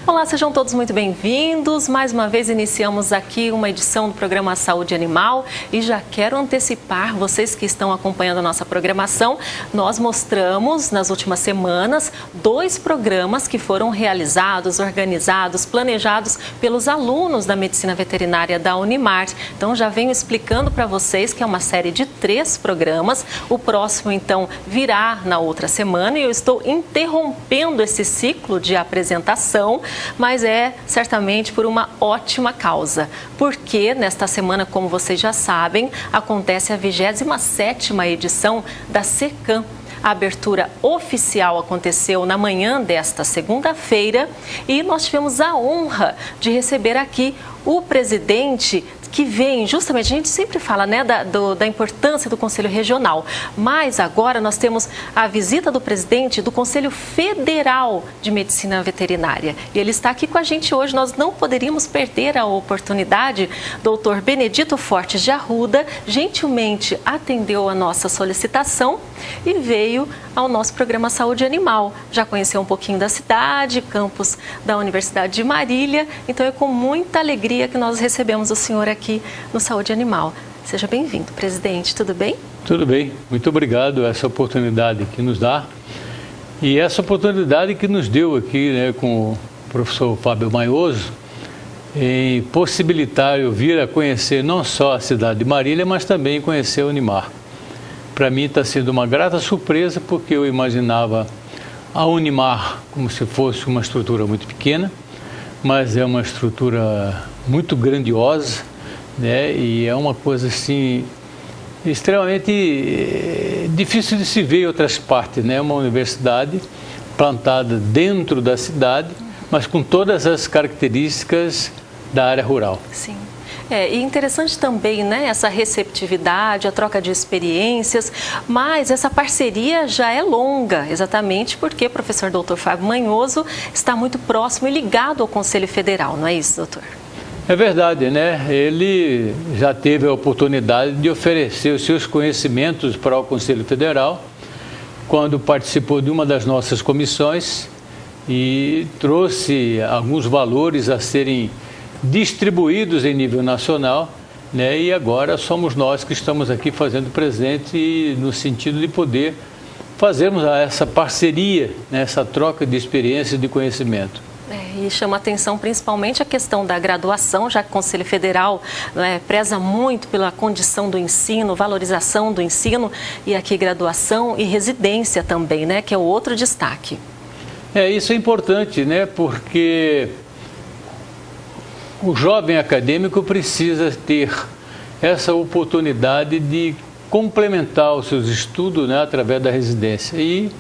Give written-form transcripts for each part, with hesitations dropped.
Olá, sejam todos muito bem-vindos. Mais uma vez iniciamos aqui uma edição do programa Saúde Animal e já quero antecipar vocês que estão acompanhando a nossa programação. Nós mostramos nas últimas semanas 2 programas que foram realizados, organizados, planejados pelos alunos da Medicina Veterinária da Unimar. Então já venho explicando para vocês que é uma série de 3 programas. O próximo então virá na outra semana e eu estou interrompendo esse ciclo de apresentação, mas é certamente por uma ótima causa, porque nesta semana, como vocês já sabem, acontece a 27ª edição da SECAM. A abertura oficial aconteceu na manhã desta segunda-feira e nós tivemos a honra de receber aqui o presidente que vem, justamente, a gente sempre fala, né, da importância do Conselho Regional, mas agora nós temos a visita do presidente do Conselho Federal de Medicina Veterinária. E ele está aqui com a gente hoje, nós não poderíamos perder a oportunidade. Dr. Benedito Fortes de Arruda gentilmente atendeu a nossa solicitação e veio ao nosso programa Saúde Animal. Já conheceu um pouquinho da cidade, campus da Universidade de Marília, então é com muita alegria que nós recebemos o senhor aqui no Saúde Animal. Seja bem-vindo, presidente, tudo bem? Tudo bem, muito obrigado essa oportunidade que nos dá e essa oportunidade que nos deu aqui, né, com o professor Fábio Manhoso, em possibilitar eu vir a conhecer não só a cidade de Marília, mas também conhecer a Unimar. Para mim está sendo uma grata surpresa, porque eu imaginava a Unimar como se fosse uma estrutura muito pequena, mas é uma estrutura muito grandiosa, né? E é uma coisa assim extremamente difícil de se ver em outras partes, né? Uma universidade plantada dentro da cidade, mas com todas as características da área rural. Sim. E interessante também, né, essa receptividade, a troca de experiências, mas essa parceria já é longa, exatamente porque o professor Dr. Fábio Manhoso está muito próximo e ligado ao Conselho Federal, não é isso, doutor? É verdade, né? Ele já teve a oportunidade de oferecer os seus conhecimentos para o Conselho Federal quando participou de uma das nossas comissões e trouxe alguns valores a serem distribuídos em nível nacional, né? E agora somos nós que estamos aqui fazendo presente no sentido de poder fazermos essa parceria, né? Essa troca de experiência e de conhecimento. E chama atenção principalmente a questão da graduação, já que o Conselho Federal, né, preza muito pela condição do ensino, valorização do ensino, e aqui graduação e residência também, né, que é o outro destaque. Isso é importante, né, porque o jovem acadêmico precisa ter essa oportunidade de complementar os seus estudos, né, através da residência. E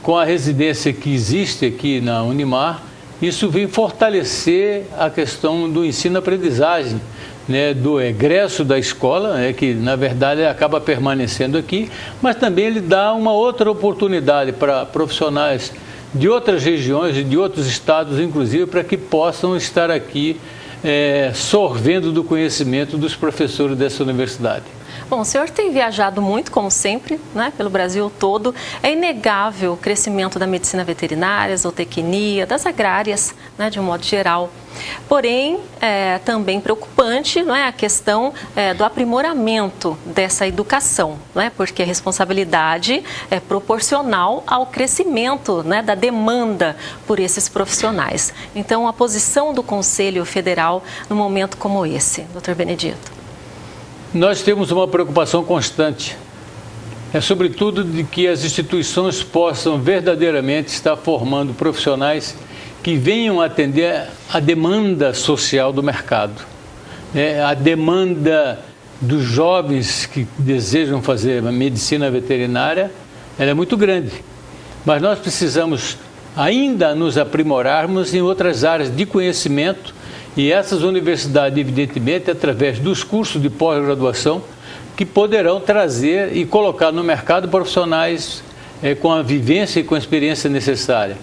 com a residência que existe aqui na Unimar, isso vem fortalecer a questão do ensino-aprendizagem, né, do egresso da escola, né, que na verdade acaba permanecendo aqui, mas também ele dá uma outra oportunidade para profissionais de outras regiões e de outros estados, inclusive, para que possam estar aqui sorvendo do conhecimento dos professores dessa universidade. Bom, o senhor tem viajado muito, como sempre, né, pelo Brasil todo. É inegável o crescimento da medicina veterinária, zootecnia, das agrárias, né, de um modo geral. Porém, é também preocupante, não é, a questão do aprimoramento dessa educação, não é, porque a responsabilidade é proporcional ao crescimento, né, da demanda por esses profissionais. Então, a posição do Conselho Federal num momento como esse, doutor Benedito? Nós temos uma preocupação constante, sobretudo de que as instituições possam verdadeiramente estar formando profissionais que venham atender a demanda social do mercado, a demanda dos jovens que desejam fazer medicina veterinária, ela é muito grande, mas nós precisamos ainda nos aprimorarmos em outras áreas de conhecimento. E essas universidades, evidentemente, através dos cursos de pós-graduação, que poderão trazer e colocar no mercado profissionais com a vivência e com a experiência necessária.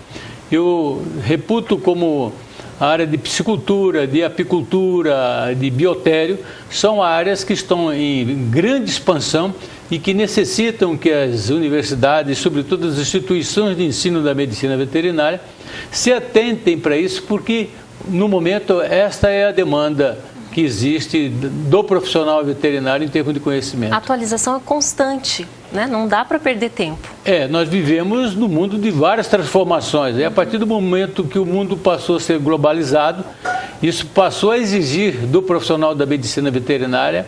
Eu reputo como a área de piscicultura, de apicultura, de biotério, são áreas que estão em grande expansão e que necessitam que as universidades, sobretudo as instituições de ensino da medicina veterinária, se atentem para isso, porque no momento esta é a demanda que existe do profissional veterinário em termos de conhecimento. A atualização é constante, né? Não dá para perder tempo. Nós vivemos no mundo de várias transformações. E a partir do momento que o mundo passou a ser globalizado, isso passou a exigir do profissional da medicina veterinária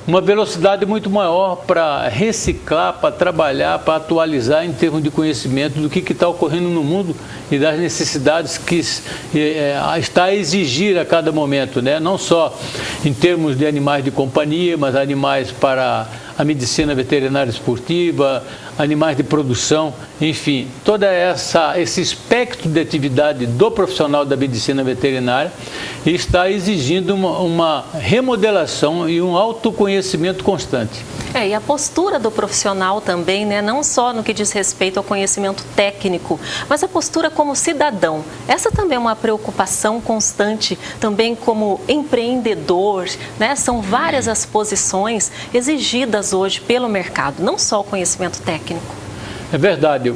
uma velocidade muito maior para reciclar, para trabalhar, para atualizar em termos de conhecimento do que está ocorrendo no mundo e das necessidades que está a exigir a cada momento, né? Não só em termos de animais de companhia, mas animais para a medicina veterinária esportiva, animais de produção, enfim, todo esse espectro de atividade do profissional da medicina veterinária está exigindo uma remodelação e um autoconhecimento constante. E a postura do profissional também, né? Não só no que diz respeito ao conhecimento técnico, mas a postura como cidadão. Essa também é uma preocupação constante, também como empreendedor, né? São várias as posições exigidas hoje pelo mercado, não só o conhecimento técnico. É verdade,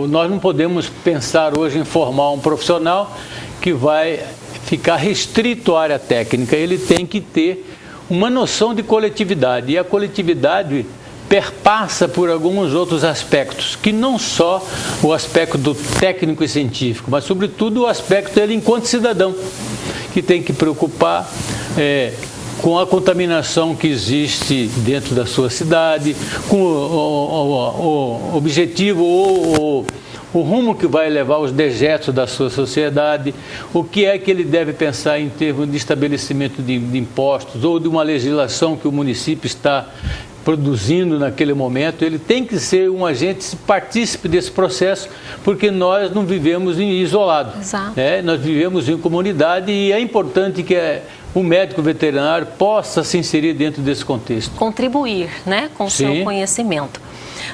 nós não podemos pensar hoje em formar um profissional que vai ficar restrito à área técnica, ele tem que ter uma noção de coletividade, e a coletividade perpassa por alguns outros aspectos, que não só o aspecto técnico e científico, mas sobretudo o aspecto dele enquanto cidadão, que tem que preocupar com a contaminação que existe dentro da sua cidade, com o objetivo ou o rumo que vai levar os dejetos da sua sociedade, o que é que ele deve pensar em termos de estabelecimento de impostos ou de uma legislação que o município está produzindo naquele momento. Ele tem que ser um agente partícipe desse processo, porque nós não vivemos isolado, nós vivemos em comunidade e é importante que o médico veterinário possa se inserir dentro desse contexto. Contribuir, né, com o seu conhecimento.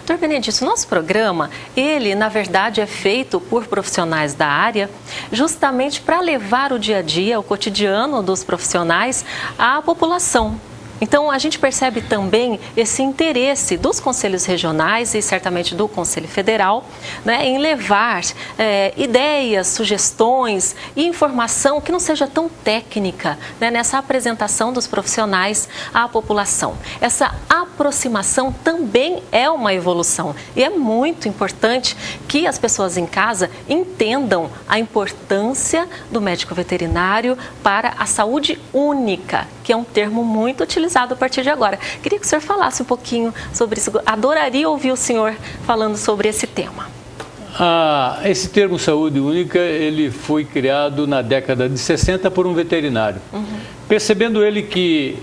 Doutor Benedito, nosso programa, ele na verdade é feito por profissionais da área, justamente para levar o dia a dia, o cotidiano dos profissionais à população. Então, a gente percebe também esse interesse dos conselhos regionais e certamente do Conselho Federal, né, em levar ideias, sugestões e informação que não seja tão técnica, né, nessa apresentação dos profissionais à população. Essa aproximação também é uma evolução e é muito importante que as pessoas em casa entendam a importância do médico veterinário para a saúde única, que é um termo muito utilizado a partir de agora. Queria que o senhor falasse um pouquinho sobre isso. Adoraria ouvir o senhor falando sobre esse tema. Esse termo saúde única, ele foi criado na década de 60 por um veterinário. Percebendo ele que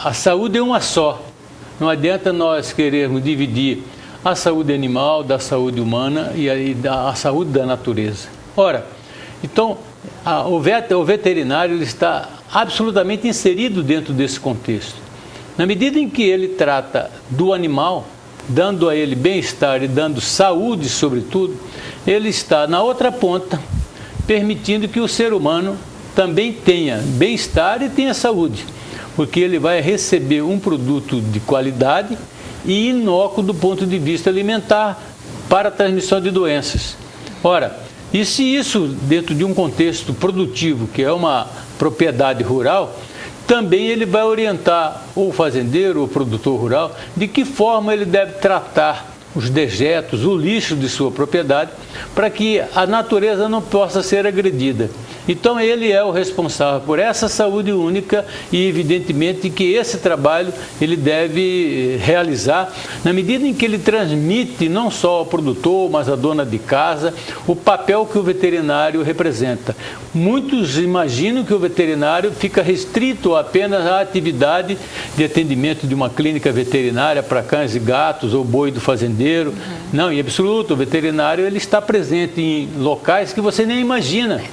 a saúde é uma só. Não adianta nós querermos dividir a saúde animal da saúde humana e a saúde da natureza. Ora, então, o veterinário ele está absolutamente inserido dentro desse contexto. Na medida em que ele trata do animal, dando a ele bem-estar e dando saúde, sobretudo, ele está na outra ponta, permitindo que o ser humano também tenha bem-estar e tenha saúde, porque ele vai receber um produto de qualidade e inócuo do ponto de vista alimentar para a transmissão de doenças. Ora, e se isso, dentro de um contexto produtivo, que é uma propriedade rural, também ele vai orientar o fazendeiro, o produtor rural, de que forma ele deve tratar os dejetos, o lixo de sua propriedade, para que a natureza não possa ser agredida. Então ele é o responsável por essa saúde única e evidentemente que esse trabalho ele deve realizar na medida em que ele transmite não só ao produtor, mas à dona de casa, o papel que o veterinário representa. Muitos imaginam que o veterinário fica restrito apenas à atividade de atendimento de uma clínica veterinária para cães e gatos ou boi do fazendeiro. Não, em absoluto, o veterinário ele está presente em locais que você nem imagina.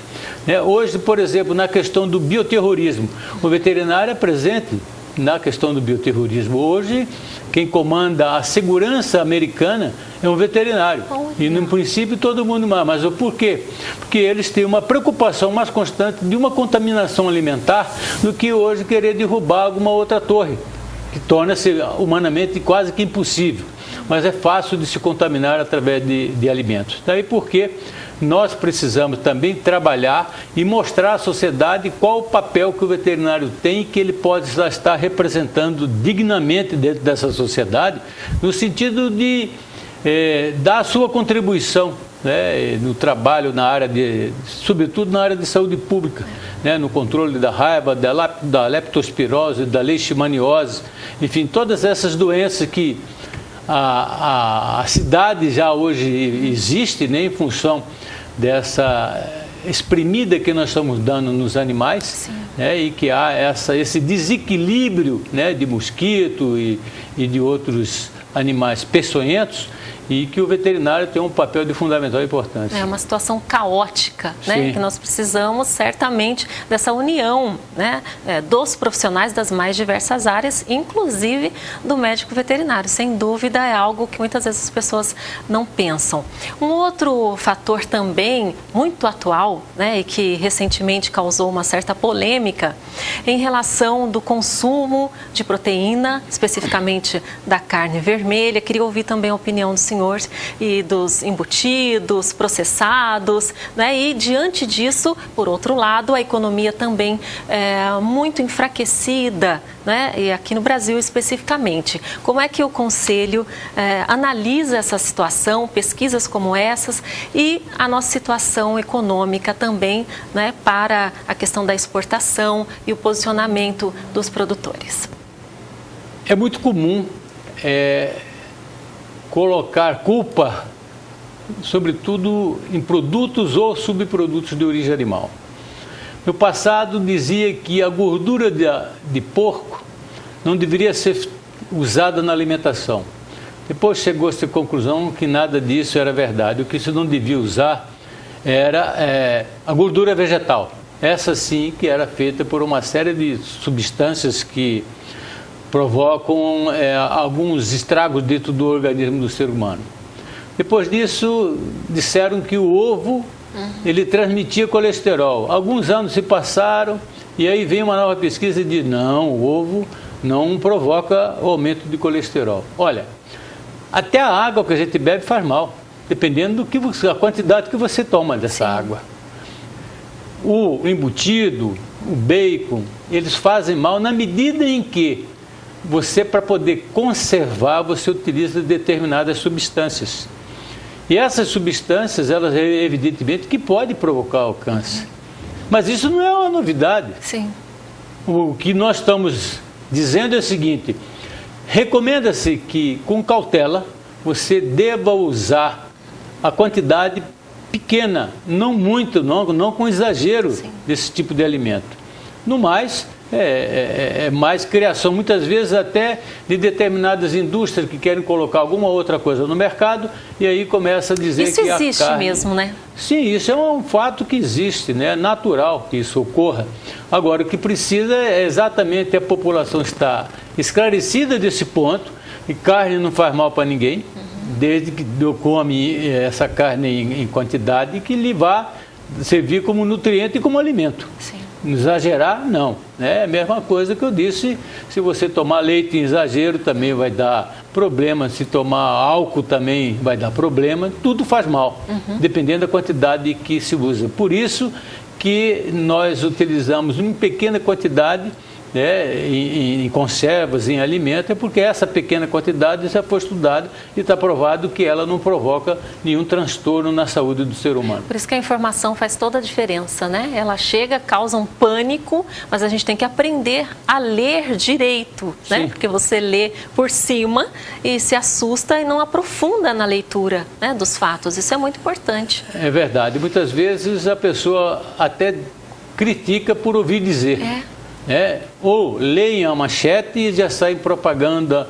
Hoje, por exemplo, na questão do bioterrorismo, o veterinário é presente na questão do bioterrorismo. Hoje, quem comanda a segurança americana é um veterinário. E, no princípio, todo mundo... Mas por quê? Porque eles têm uma preocupação mais constante de uma contaminação alimentar do que hoje querer derrubar alguma outra torre, que torna-se humanamente quase que impossível. Mas é fácil de se contaminar através de alimentos. Daí porque nós precisamos também trabalhar e mostrar à sociedade qual o papel que o veterinário tem e que ele pode estar representando dignamente dentro dessa sociedade, no sentido de dar a sua contribuição, né, no trabalho na área sobretudo na área de saúde pública, né, no controle da raiva, da leptospirose, da leishmaniose, enfim, todas essas doenças que a cidade já hoje existe, né, em função dessa exprimida que nós estamos dando nos animais, né, e que há esse desequilíbrio, né, de mosquito e de outros animais peçonhentos, e que o veterinário tem um papel de fundamental importância. É uma situação caótica, né? Que nós precisamos certamente dessa união, né, dos profissionais das mais diversas áreas, inclusive do médico veterinário. Sem dúvida é algo que muitas vezes as pessoas não pensam. Um outro fator também muito atual, né, e que recentemente causou uma certa polêmica em relação do consumo de proteína, especificamente da carne vermelha. Queria ouvir também a opinião do senhor e dos embutidos, processados, né? E diante disso, por outro lado, a economia também muito enfraquecida, né? E aqui no Brasil especificamente. Como é que o Conselho analisa essa situação, pesquisas como essas e a nossa situação econômica também, né? Para a questão da exportação e o posicionamento dos produtores? É muito comum colocar culpa, sobretudo em produtos ou subprodutos de origem animal. No passado dizia que a gordura de porco não deveria ser usada na alimentação. Depois chegou-se à conclusão que nada disso era verdade. O que se não devia usar era a gordura vegetal. Essa sim que era feita por uma série de substâncias que provocam alguns estragos dentro do organismo do ser humano. Depois disso, disseram que o ovo, ele transmitia colesterol. Alguns anos se passaram e aí vem uma nova pesquisa e diz, não, o ovo não provoca o aumento de colesterol. Olha, até a água que a gente bebe faz mal, dependendo da quantidade que você toma dessa água. O embutido, o bacon, eles fazem mal na medida em que você, para poder conservar, você utiliza determinadas substâncias. E essas substâncias, elas evidentemente que podem provocar o câncer. Mas isso não é uma novidade. Sim. O que nós estamos dizendo é o seguinte, recomenda-se que, com cautela, você deva usar a quantidade pequena, não muito, não com exagero desse tipo de alimento. No mais, mais criação, muitas vezes até de determinadas indústrias que querem colocar alguma outra coisa no mercado e aí começa a dizer isso que a carne... Isso existe mesmo, né? Sim, isso é um fato que existe, né? É natural que isso ocorra. Agora, o que precisa é exatamente a população estar esclarecida desse ponto, e carne não faz mal para ninguém, desde que eu come essa carne em quantidade que lhe vá servir como nutriente e como alimento. Sim. Exagerar, não. É a mesma coisa que eu disse, se você tomar leite em exagero também vai dar problema, se tomar álcool também vai dar problema, tudo faz mal, dependendo da quantidade que se usa. Por isso que nós utilizamos em pequena quantidade, né, em conservas, em alimentos, é porque essa pequena quantidade já foi estudada e está provado que ela não provoca nenhum transtorno na saúde do ser humano. Por isso que a informação faz toda a diferença, né? Ela chega, causa um pânico, mas a gente tem que aprender a ler direito, né? Porque você lê por cima e se assusta e não aprofunda na leitura, né, dos fatos. Isso é muito importante. É verdade. Muitas vezes a pessoa até critica por ouvir dizer. Ou leem a manchete e já saem propaganda,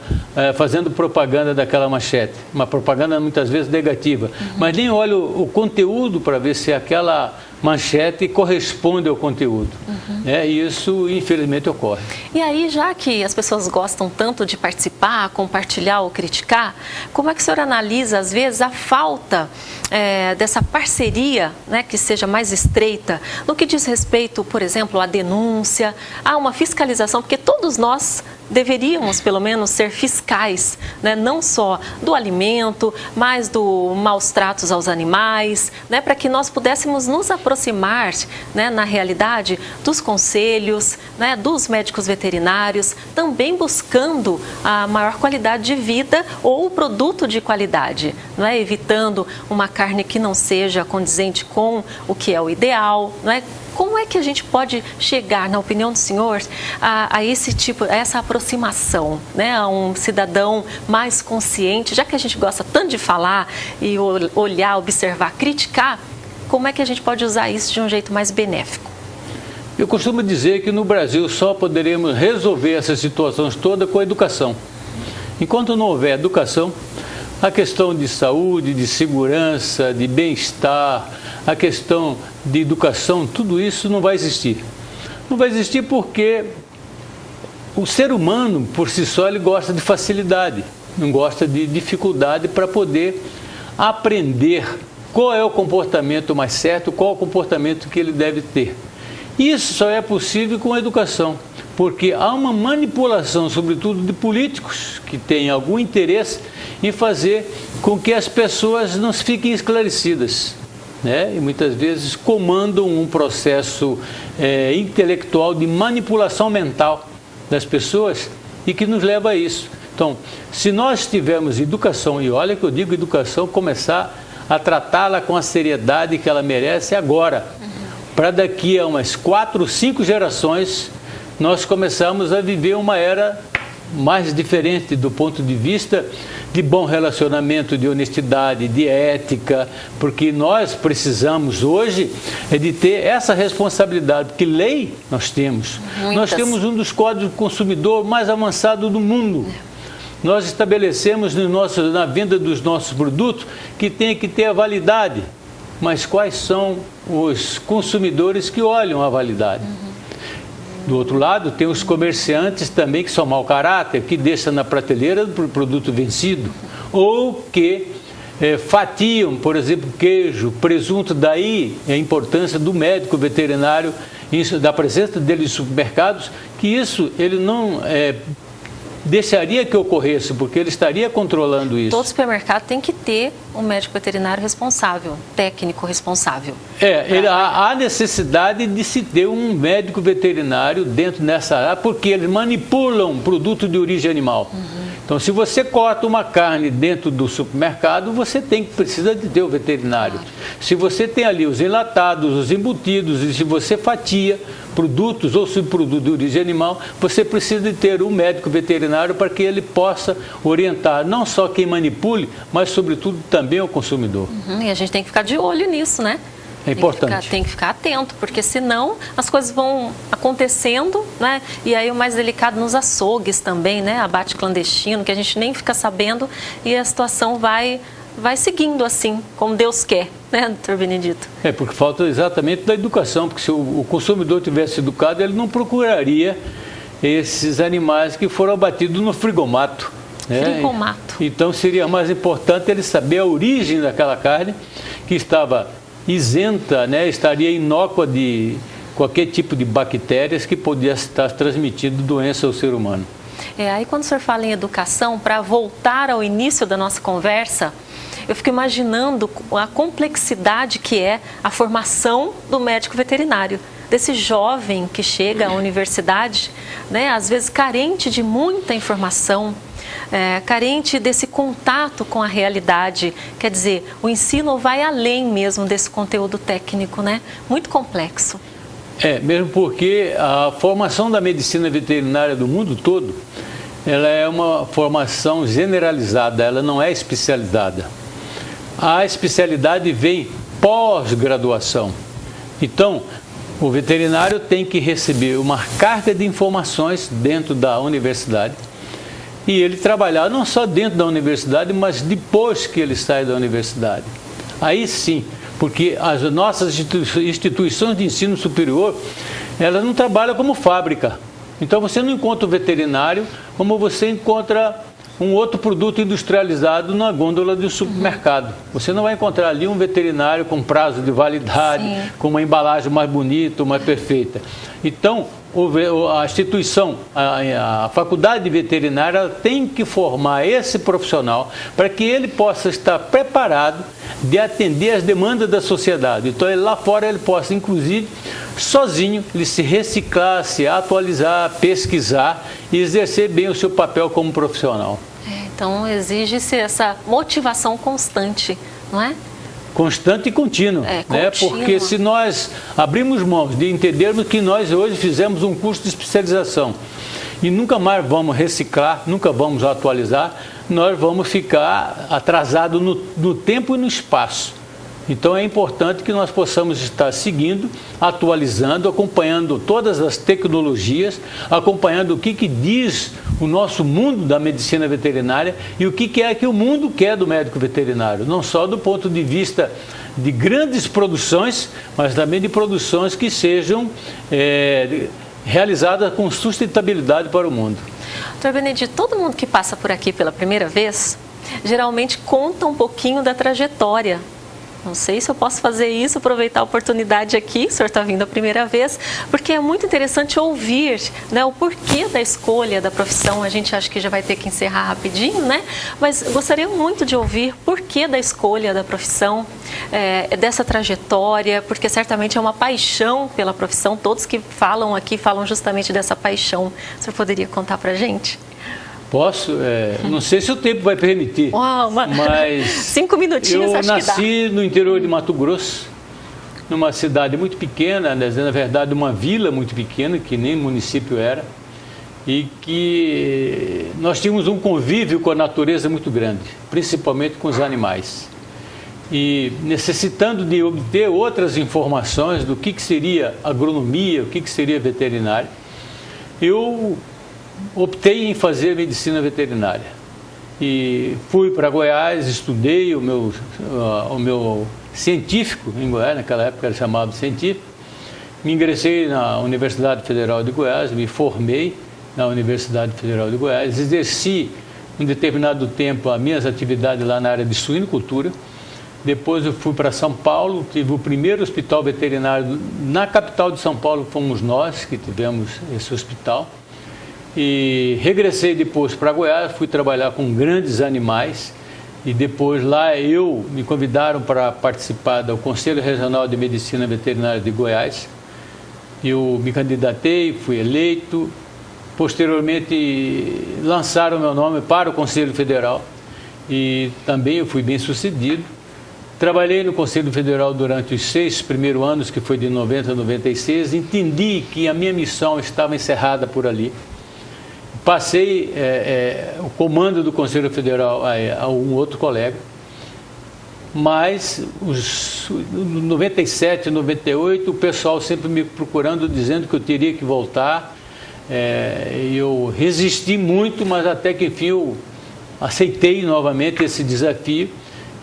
fazendo propaganda daquela manchete. Uma propaganda muitas vezes negativa. Mas nem olha o conteúdo para ver se aquela manchete corresponde ao conteúdo. E isso, infelizmente, ocorre. E aí, já que as pessoas gostam tanto de participar, compartilhar ou criticar, como é que o senhor analisa, às vezes, a falta dessa parceria, né, que seja mais estreita, no que diz respeito, por exemplo, à denúncia, a uma fiscalização, porque todos nós deveríamos, pelo menos, ser fiscais, né, não só do alimento, mas do maus tratos aos animais, né, para que nós pudéssemos nos aproximar, né, na realidade, dos conselhos, né, dos médicos veterinários, também buscando a maior qualidade de vida ou produto de qualidade, não é? Evitando uma carne que não seja condizente com o que é o ideal, não é? Como é que a gente pode chegar, na opinião do senhor, a esse tipo, a essa aproximação, né, a um cidadão mais consciente, já que a gente gosta tanto de falar e olhar, observar, criticar, como é que a gente pode usar isso de um jeito mais benéfico? Eu costumo dizer que no Brasil só poderemos resolver essas situações todas com a educação. Enquanto não houver educação, a questão de saúde, de segurança, de bem-estar, a questão de educação, tudo isso não vai existir. Não vai existir porque o ser humano, por si só, ele gosta de facilidade, não gosta de dificuldade para poder aprender qual é o comportamento mais certo, qual é o comportamento que ele deve ter. Isso só é possível com a educação, porque há uma manipulação, sobretudo de políticos, que têm algum interesse em fazer com que as pessoas não fiquem esclarecidas, né? E muitas vezes comandam um processo intelectual de manipulação mental das pessoas e que nos leva a isso. Então, se nós tivermos educação, e olha que eu digo educação, começar a tratá-la com a seriedade que ela merece agora, para daqui a umas 4, 5 gerações, nós começamos a viver uma era mais diferente do ponto de vista de bom relacionamento, de honestidade, de ética, porque nós precisamos hoje de ter essa responsabilidade, porque lei nós temos. Muitas. Nós temos um dos códigos do consumidor mais avançado do mundo. Nós estabelecemos na venda dos nossos produtos que tem que ter a validade, mas quais são os consumidores que olham a validade? Do outro lado, tem os comerciantes também que são mau caráter, que deixam na prateleira do produto vencido, ou que fatiam, por exemplo, queijo, presunto. Daí a importância do médico veterinário, da presença dele em supermercados, que isso ele não deixaria que ocorresse, porque ele estaria controlando isso. Todo supermercado tem que ter um médico veterinário responsável, técnico responsável. Há necessidade de se ter um médico veterinário dentro dessa área, porque eles manipulam produto de origem animal. Então, se você corta uma carne dentro do supermercado, você precisa de ter o veterinário. Se você tem ali os enlatados, os embutidos, e se você fatia produtos ou subprodutos de origem animal, você precisa de ter um médico veterinário para que ele possa orientar não só quem manipule, mas sobretudo também o consumidor. E a gente tem que ficar de olho nisso, né? É importante. Tem que ficar atento, porque senão as coisas vão acontecendo, né? E aí o mais delicado nos açougues também, né? Abate clandestino, que a gente nem fica sabendo e a situação vai seguindo assim, como Deus quer, né, doutor Benedito? Porque falta exatamente da educação, porque se o consumidor tivesse educado, ele não procuraria esses animais que foram abatidos no frigomato. Frigomato. Então seria mais importante ele saber a origem daquela carne, que estava isenta, né, estaria inócua de qualquer tipo de bactérias que podia estar transmitindo doença ao ser humano. Aí quando o senhor fala em educação, para voltar ao início da nossa conversa, eu fico imaginando a complexidade que é a formação do médico veterinário, desse jovem que chega à universidade, né, às vezes carente de muita informação, carente desse contato com a realidade. Quer dizer, o ensino vai além mesmo desse conteúdo técnico, né? Muito complexo. Mesmo porque a formação da medicina veterinária do mundo todo, ela é uma formação generalizada, ela não é especializada. A especialidade vem pós-graduação. Então, o veterinário tem que receber uma carga de informações dentro da universidade e ele trabalhar não só dentro da universidade, mas depois que ele sai da universidade. Aí sim, porque as nossas instituições de ensino superior, elas não trabalham como fábrica. Então você não encontra o veterinário como você encontra um outro produto industrializado na gôndola do supermercado. Você não vai encontrar ali um veterinário com prazo de validade, sim, com uma embalagem mais bonita, mais perfeita. Então, a instituição, a faculdade de veterinária tem que formar esse profissional para que ele possa estar preparado de atender as demandas da sociedade. Então, lá fora ele possa, inclusive, sozinho, ele se reciclar, se atualizar, pesquisar e exercer bem o seu papel como profissional. Então, exige-se essa motivação constante, não é? Constante e contínua, né? Porque se nós abrimos mãos de entendermos que nós hoje fizemos um curso de especialização e nunca mais vamos reciclar, nunca vamos atualizar, nós vamos ficar atrasados no tempo e no espaço. Então é importante que nós possamos estar seguindo, atualizando, acompanhando todas as tecnologias, acompanhando o que diz o nosso mundo da medicina veterinária e o que é que o mundo quer do médico veterinário, não só do ponto de vista de grandes produções, mas também de produções que sejam realizadas com sustentabilidade para o mundo. Dr. Benedito, todo mundo que passa por aqui pela primeira vez, geralmente conta um pouquinho da trajetória. Não sei se eu posso fazer isso, aproveitar a oportunidade aqui, o senhor está vindo a primeira vez, porque é muito interessante ouvir, né, o porquê da escolha da profissão. A gente acha que já vai ter que encerrar rapidinho, né? Mas gostaria muito de ouvir porquê da escolha da profissão, dessa trajetória, porque certamente é uma paixão pela profissão. Todos que falam aqui falam justamente dessa paixão. O senhor poderia contar para a gente? Posso? Não sei se o tempo vai permitir, mas 5 minutinhos acho que dá. Eu nasci no interior de Mato Grosso, numa cidade muito pequena, na verdade uma vila muito pequena, que nem município era, e que nós tínhamos um convívio com a natureza muito grande, principalmente com os animais. E necessitando de obter outras informações do que seria agronomia, o que seria veterinária, eu optei em fazer medicina veterinária e fui para Goiás, estudei o meu científico em Goiás, naquela época era chamado científico, me ingressei na Universidade Federal de Goiás, me formei na Universidade Federal de Goiás, exerci um determinado tempo as minhas atividades lá na área de suinocultura. Depois eu fui para São Paulo, tive o primeiro hospital veterinário na capital de São Paulo, fomos nós que tivemos esse hospital. E regressei depois para Goiás, fui trabalhar com grandes animais e depois lá me convidaram para participar do Conselho Regional de Medicina Veterinária de Goiás. Eu me candidatei, fui eleito, posteriormente lançaram meu nome para o Conselho Federal e também eu fui bem sucedido. Trabalhei no Conselho Federal durante os 6 primeiros anos, que foi de 90 a 96, entendi que a minha missão estava encerrada por ali. Passei o comando do Conselho Federal a um outro colega, mas em 97, 98, o pessoal sempre me procurando, dizendo que eu teria que voltar. Eu resisti muito, mas até que enfim eu aceitei novamente esse desafio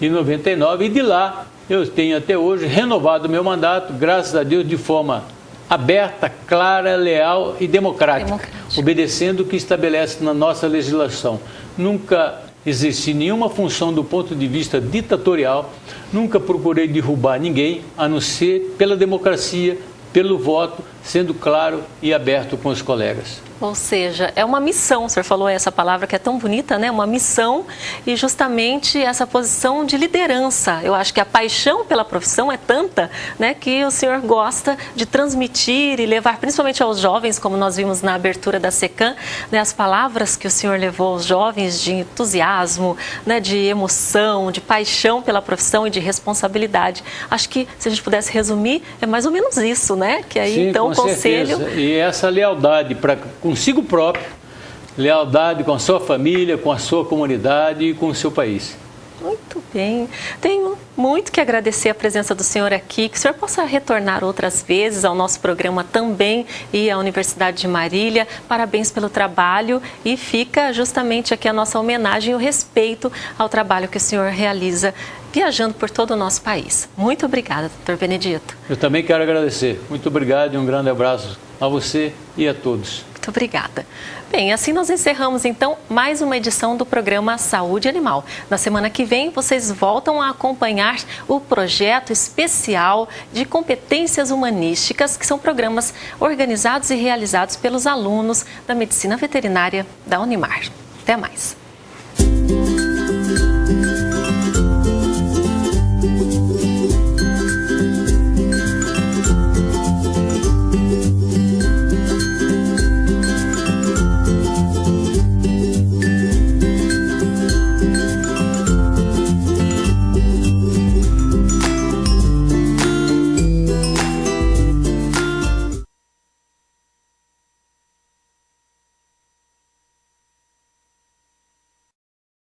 em 99 e de lá eu tenho até hoje renovado meu mandato, graças a Deus, de forma aberta, clara, leal e democrática, obedecendo o que estabelece na nossa legislação. Nunca exerci nenhuma função do ponto de vista ditatorial, nunca procurei derrubar ninguém, a não ser pela democracia, pelo voto, sendo claro e aberto com os colegas. Ou seja, é uma missão, o senhor falou essa palavra que é tão bonita, né? Uma missão e justamente essa posição de liderança. Eu acho que a paixão pela profissão é tanta, né, que o senhor gosta de transmitir e levar, principalmente aos jovens, como nós vimos na abertura da SECAM, né, as palavras que o senhor levou aos jovens de entusiasmo, né, de emoção, de paixão pela profissão e de responsabilidade. Acho que, se a gente pudesse resumir, é mais ou menos isso, né? Que aí, sim, então, o conselho... certeza. E essa lealdade para consigo próprio, lealdade com a sua família, com a sua comunidade e com o seu país. Muito bem. Tenho muito que agradecer a presença do senhor aqui, que o senhor possa retornar outras vezes ao nosso programa também e à Universidade de Marília. Parabéns pelo trabalho e fica justamente aqui a nossa homenagem e o respeito ao trabalho que o senhor realiza viajando por todo o nosso país. Muito obrigada, doutor Benedito. Eu também quero agradecer. Muito obrigado e um grande abraço a você e a todos. Muito obrigada. Bem, assim nós encerramos então mais uma edição do programa Saúde Animal. Na semana que vem vocês voltam a acompanhar o projeto especial de competências humanísticas, que são programas organizados e realizados pelos alunos da Medicina Veterinária da Unimar. Até mais.